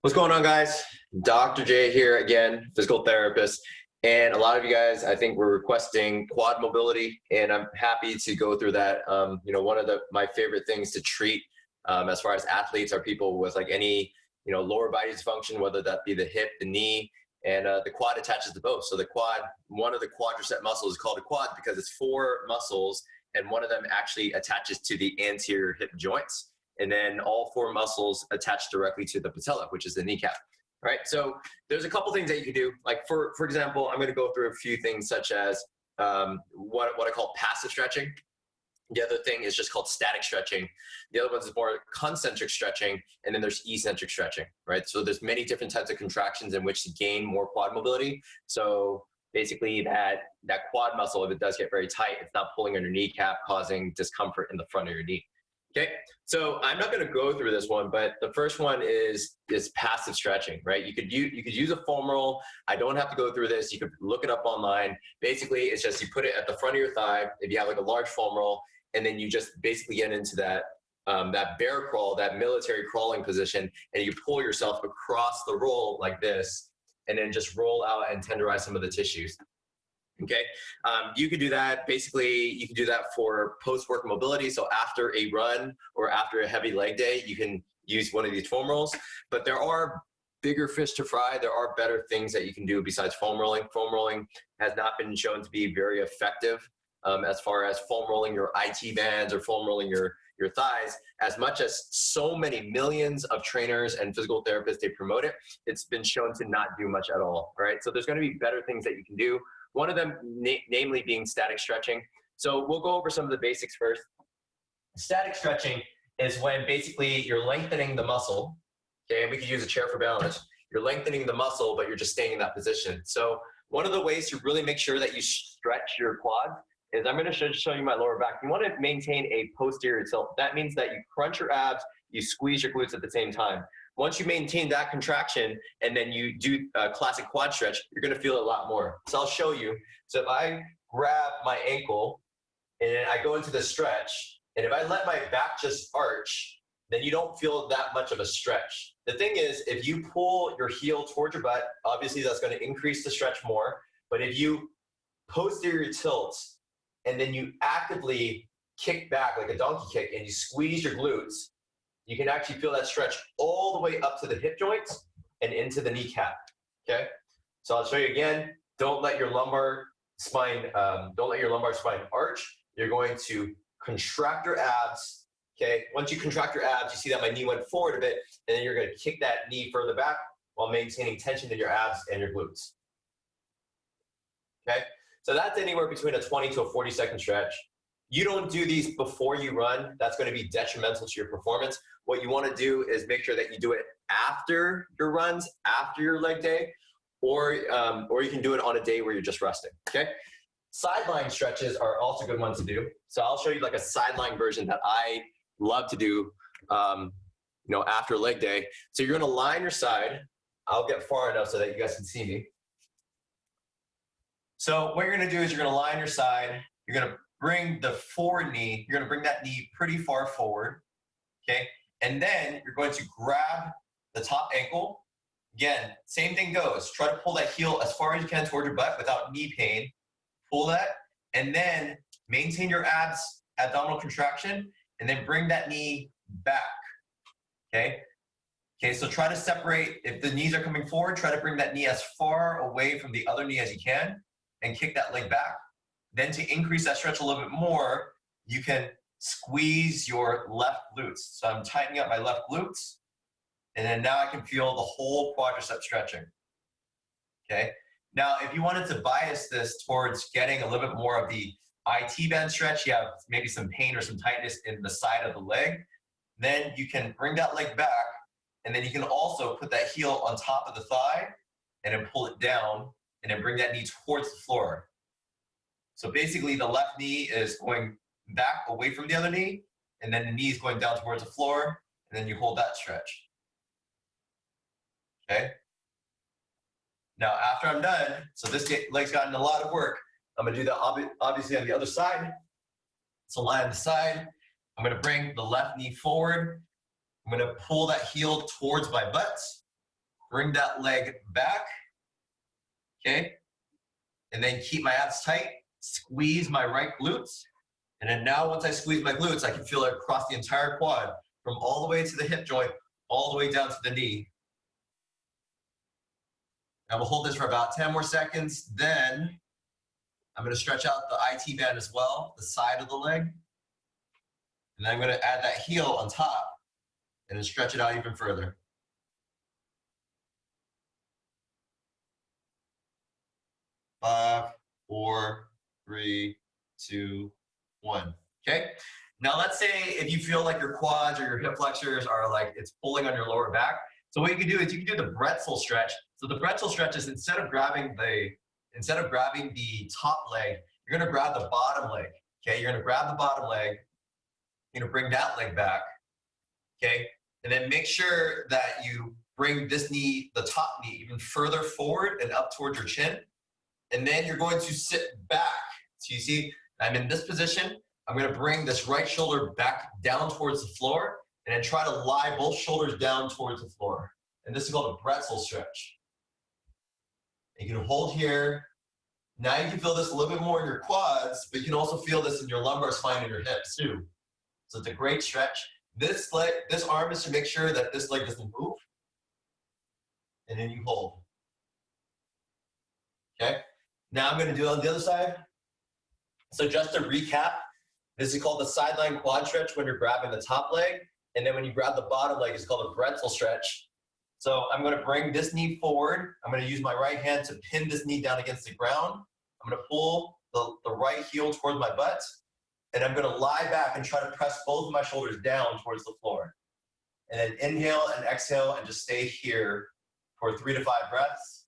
What's going on, guys? Dr. J here again, physical therapist. And a lot of you guys, I think, were requesting quad mobility, and I'm happy to go through that. One of my favorite things to treat as far as athletes are people with like any, lower body dysfunction, whether that be the hip, the knee, and the quad attaches to both. So the quad, one of the quadricep muscles is called a quad because it's four muscles, and one of them actually attaches to the anterior hip joints. And then all four muscles attach directly to the patella, which is the kneecap, right? So there's a couple things that you can do. Like for example, I'm going to go through a few things such as what I call passive stretching. The other thing is just called static stretching. The other one is more concentric stretching, and then there's eccentric stretching, right? So there's many different types of contractions in which to gain more quad mobility. So basically that quad muscle, if it does get very tight, it's not pulling on your kneecap, causing discomfort in the front of your knee. Okay, so I'm not going to go through this one, but the first one is passive stretching, right? You could use a foam roll. I don't have to go through this. You could look it up online. Basically, it's just you put it at the front of your thigh if you have like a large foam roll, and then you just basically get into that bear crawl, that military crawling position, and you pull yourself across the roll like this, and then just roll out and tenderize some of the tissues. Okay, you could do that. Basically, you can do that for post-work mobility. So after a run or after a heavy leg day, you can use one of these foam rolls. But there are bigger fish to fry. There are better things that you can do besides foam rolling. Foam rolling has not been shown to be very effective as far as foam rolling your IT bands or foam rolling your thighs. As much as so many millions of trainers and physical therapists, they promote it, it's been shown to not do much at all, right? So there's going to be better things that you can do. One of them, namely being static stretching. So we'll go over some of the basics first. Static stretching is when basically you're lengthening the muscle, okay? And we could use a chair for balance. You're lengthening the muscle, but you're just staying in that position. So one of the ways to really make sure that you stretch your quads is I'm going to show you my lower back. You want to maintain a posterior tilt. That means that you crunch your abs, you squeeze your glutes at the same time. Once you maintain that contraction and then you do a classic quad stretch, you're going to feel a lot more. So I'll show you. So if I grab my ankle and I go into the stretch, and if I let my back just arch, then you don't feel that much of a stretch. The thing is, if you pull your heel towards your butt, obviously that's going to increase the stretch more. But if you posterior tilt and then you actively kick back like a donkey kick and you squeeze your glutes, you can actually feel that stretch all the way up to the hip joints and into the kneecap, okay? So I'll show you again. Don't let your lumbar spine arch. You're going to contract your abs, okay? Once you contract your abs, you see that my knee went forward a bit, and then you're gonna kick that knee further back while maintaining tension in your abs and your glutes, okay? So that's anywhere between a 20 to a 40-second stretch. You don't do these before you run. That's going to be detrimental to your performance. What you want to do is make sure that you do it after your runs, after your leg day, or you can do it on a day where you're just resting, okay? Sideline stretches are also good ones to do. So I'll show you like a sideline version that I love to do, after leg day. So you're going to line your side. I'll get far enough so that you guys can see me. So what you're going to do is you're going to line your side. You're going to bring the forward knee, you're going to bring that knee pretty far forward, okay? And then you're going to grab the top ankle. Again, same thing goes. Try to pull that heel as far as you can toward your butt without knee pain. Pull that, and then maintain your abs, abdominal contraction, and then bring that knee back, okay? Okay, so try to separate. If the knees are coming forward, try to bring that knee as far away from the other knee as you can and kick that leg back. Then to increase that stretch a little bit more, you can squeeze your left glutes. So I'm tightening up my left glutes, and then now I can feel the whole quadricep stretching, okay? Now, if you wanted to bias this towards getting a little bit more of the IT band stretch, you have maybe some pain or some tightness in the side of the leg, then you can bring that leg back, and then you can also put that heel on top of the thigh and then pull it down, and then bring that knee towards the floor. So basically the left knee is going back away from the other knee, and then the knee is going down towards the floor, and then you hold that stretch, okay? Now after I'm done, so this leg's gotten a lot of work, I'm gonna do that obviously on the other side. So lie on the side, I'm gonna bring the left knee forward, I'm gonna pull that heel towards my butt, bring that leg back, okay? And then keep my abs tight, squeeze my right glutes. And then now once I squeeze my glutes, I can feel it across the entire quad from all the way to the hip joint, all the way down to the knee. And we'll hold this for about 10 more seconds. Then I'm gonna stretch out the IT band as well, the side of the leg. And then I'm gonna add that heel on top and then stretch it out even further. 5, 4, 3, 2, 1. Okay? Now let's say if you feel like your quads or your hip flexors are like it's pulling on your lower back. So what you can do is you can do the pretzel stretch. So the pretzel stretch is instead of grabbing the top leg, you're gonna grab the bottom leg. Okay, you're gonna grab the bottom leg, you're gonna bring that leg back. Okay, and then make sure that you bring this knee, the top knee, even further forward and up towards your chin. And then you're going to sit back. So you see, I'm in this position. I'm going to bring this right shoulder back down towards the floor and then try to lie both shoulders down towards the floor. And this is called a pretzel stretch. You can hold here. Now you can feel this a little bit more in your quads, but you can also feel this in your lumbar spine and your hips too. So it's a great stretch. This arm is to make sure that this leg doesn't move. And then you hold. Okay? Now I'm going to do it on the other side. So just to recap, this is called the sideline quad stretch when you're grabbing the top leg. And then when you grab the bottom leg, it's called a pretzel stretch. So I'm going to bring this knee forward. I'm going to use my right hand to pin this knee down against the ground. I'm going to pull the right heel towards my butt. And I'm going to lie back and try to press both of my shoulders down towards the floor. And then inhale and exhale and just stay here for 3 to 5 breaths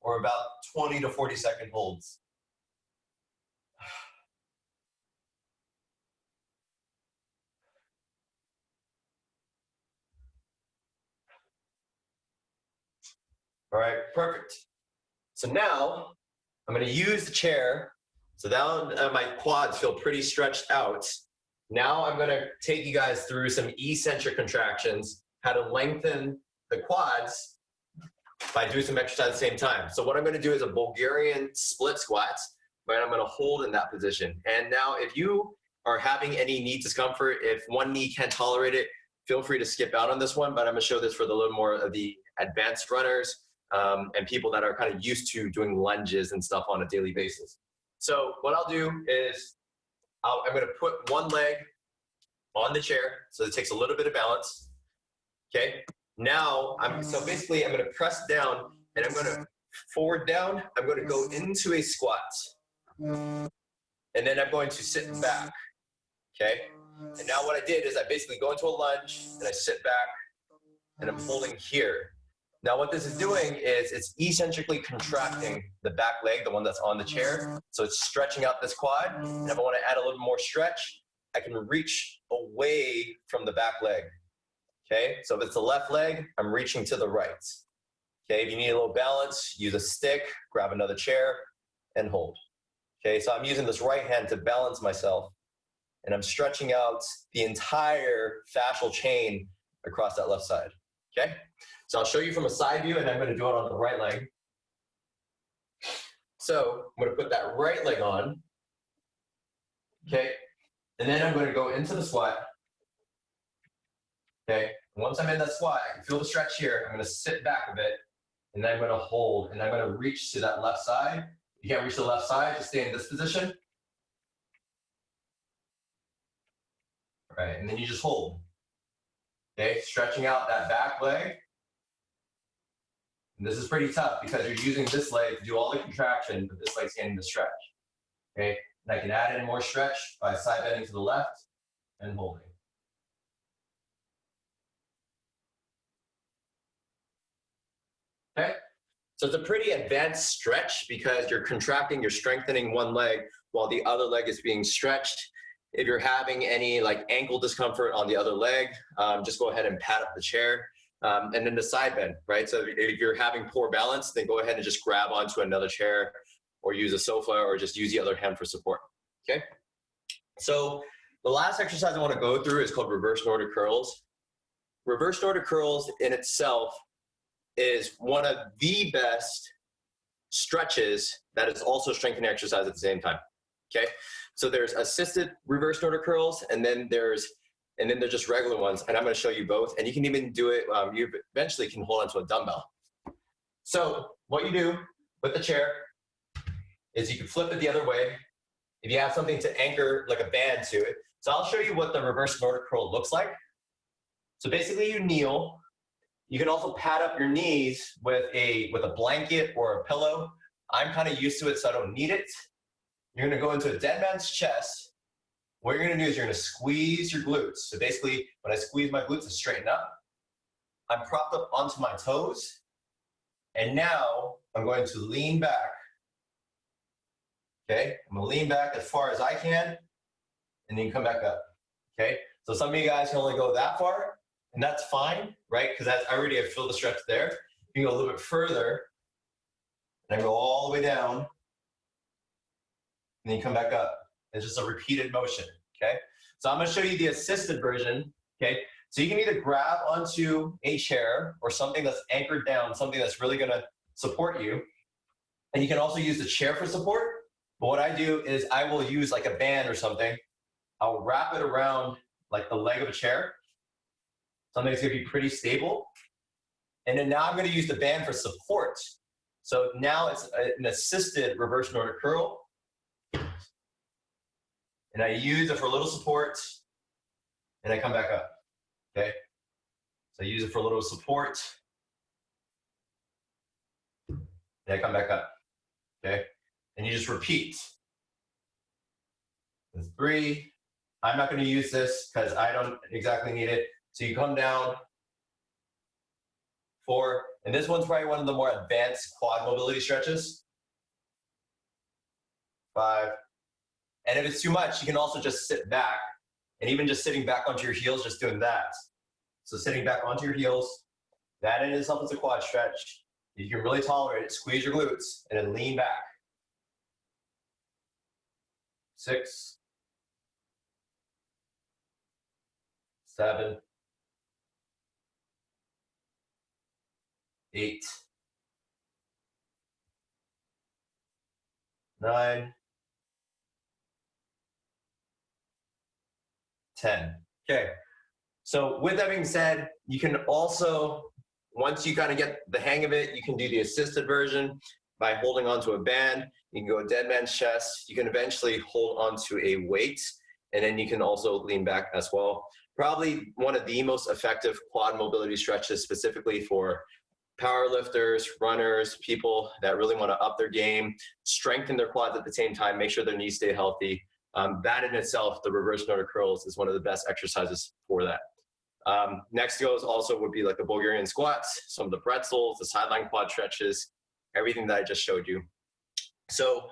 or about 20 to 40 second holds. All right, perfect. So now I'm going to use the chair. So now my quads feel pretty stretched out. Now I'm going to take you guys through some eccentric contractions, how to lengthen the quads by doing some exercise at the same time. So what I'm going to do is a Bulgarian split squats, right? I'm going to hold in that position. And now if you are having any knee discomfort, if one knee can't tolerate it, feel free to skip out on this one, but I'm going to show this for the little more of the advanced runners and people that are kind of used to doing lunges and stuff on a daily basis. So what I'll do is I'm going to put one leg on the chair, so it takes a little bit of balance. Okay. Now so basically I'm going to press down and I'm going to forward down. I'm going to go into a squat, and then I'm going to sit back. Okay. And now what I did is I basically go into a lunge and I sit back and I'm holding here. Now what this is doing is it's eccentrically contracting the back leg, the one that's on the chair. So it's stretching out this quad. And if I want to add a little more stretch, I can reach away from the back leg. Okay, so if it's the left leg, I'm reaching to the right. Okay, if you need a little balance, use a stick, grab another chair, and hold. Okay, so I'm using this right hand to balance myself, and I'm stretching out the entire fascial chain across that left side. Okay, so I'll show you from a side view, and I'm going to do it on the right leg. So I'm going to put that right leg on. Okay, and then I'm going to go into the squat. Okay, once I'm in that squat, I can feel the stretch here. I'm going to sit back a bit, and then I'm going to hold, and I'm going to reach to that left side. If you can't reach the left side, just stay in this position. All right, and then you just hold. Okay, stretching out that back leg. And this is pretty tough because you're using this leg to do all the contraction, but this leg's getting the stretch. Okay, and I can add in more stretch by side bending to the left and holding. Okay, so it's a pretty advanced stretch because you're contracting, you're strengthening one leg while the other leg is being stretched. If you're having any like ankle discomfort on the other leg, just go ahead and pat up the chair. And then the side bend, right? So if you're having poor balance, then go ahead and just grab onto another chair or use a sofa or just use the other hand for support, okay? So the last exercise I want to go through is called reverse Nordic curls. Reverse Nordic curls in itself is one of the best stretches that is also strengthening exercise at the same time. Okay, so there's assisted reverse order curls, and then there's just regular ones, and I'm going to show you both. And you can even do it. You eventually can hold onto a dumbbell. So what you do with the chair is you can flip it the other way. If you have something to anchor like a band to it. So I'll show you what the reverse order curl looks like. So basically you kneel. You can also pad up your knees with a blanket or a pillow. I'm kind of used to it, so I don't need it. You're going to go into a dead man's chest. What you're going to do is you're going to squeeze your glutes. So basically, when I squeeze my glutes, I straighten up. I'm propped up onto my toes. And now I'm going to lean back. Okay, I'm going to lean back as far as I can, and then come back up. Okay, so some of you guys can only go that far, and that's fine, right? Because I already have filled the stretch there. You can go a little bit further, and then go all the way down, and then you come back up. It's just a repeated motion, okay? So I'm going to show you the assisted version, okay? So you can either grab onto a chair or something that's anchored down, something that's really going to support you. And you can also use the chair for support. But what I do is I will use like a band or something. I'll wrap it around like the leg of a chair. Something that's going to be pretty stable. And then now I'm going to use the band for support. So now it's an assisted reverse order curl. And I use it for a little support, and I come back up, okay? So I use it for a little support, and I come back up, okay? And you just repeat. That's 3. I'm not going to use this because I don't exactly need it. So you come down, 4, and this one's probably one of the more advanced quad mobility stretches. 5. And if it's too much, you can also just sit back, and even just sitting back onto your heels, just doing that. So sitting back onto your heels, that in itself is a quad stretch. You can really tolerate it. Squeeze your glutes, and then lean back. 6, 7, 8, 9, 10. Okay. So with that being said, you can also, once you kind of get the hang of it, you can do the assisted version by holding onto a band. You can go dead man's chest. You can eventually hold onto a weight, and then you can also lean back as well. Probably one of the most effective quad mobility stretches specifically for power lifters, runners, people that really want to up their game, strengthen their quads at the same time, make sure their knees stay healthy. That in itself, the reverse order curls, is one of the best exercises for that. Next goes also would be like the Bulgarian squats, some of the pretzels, the sideline quad stretches, everything that I just showed you. So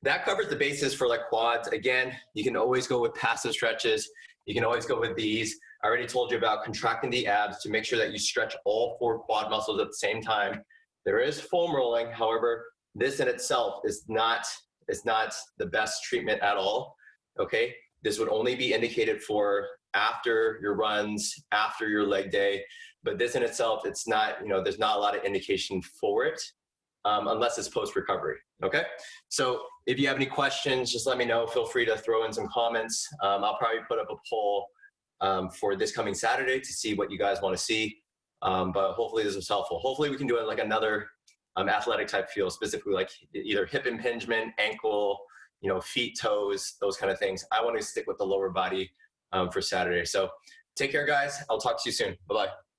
that covers the basis for like quads. Again, you can always go with passive stretches. You can always go with these. I already told you about contracting the abs to make sure that you stretch all 4 quad muscles at the same time. There is foam rolling. However, this in itself is not the best treatment at all. Okay, this would only be indicated for after your runs, after your leg day, but this in itself, it's not, there's not a lot of indication for it unless it's post-recovery, okay? So if you have any questions, just let me know. Feel free to throw in some comments. I'll probably put up a poll for this coming Saturday to see what you guys want to see, but hopefully this was helpful. Hopefully we can do it like another athletic type feel, specifically like either hip impingement, ankle, feet, toes, those kind of things. I want to stick with the lower body for Saturday. So take care, guys. I'll talk to you soon. Bye-bye.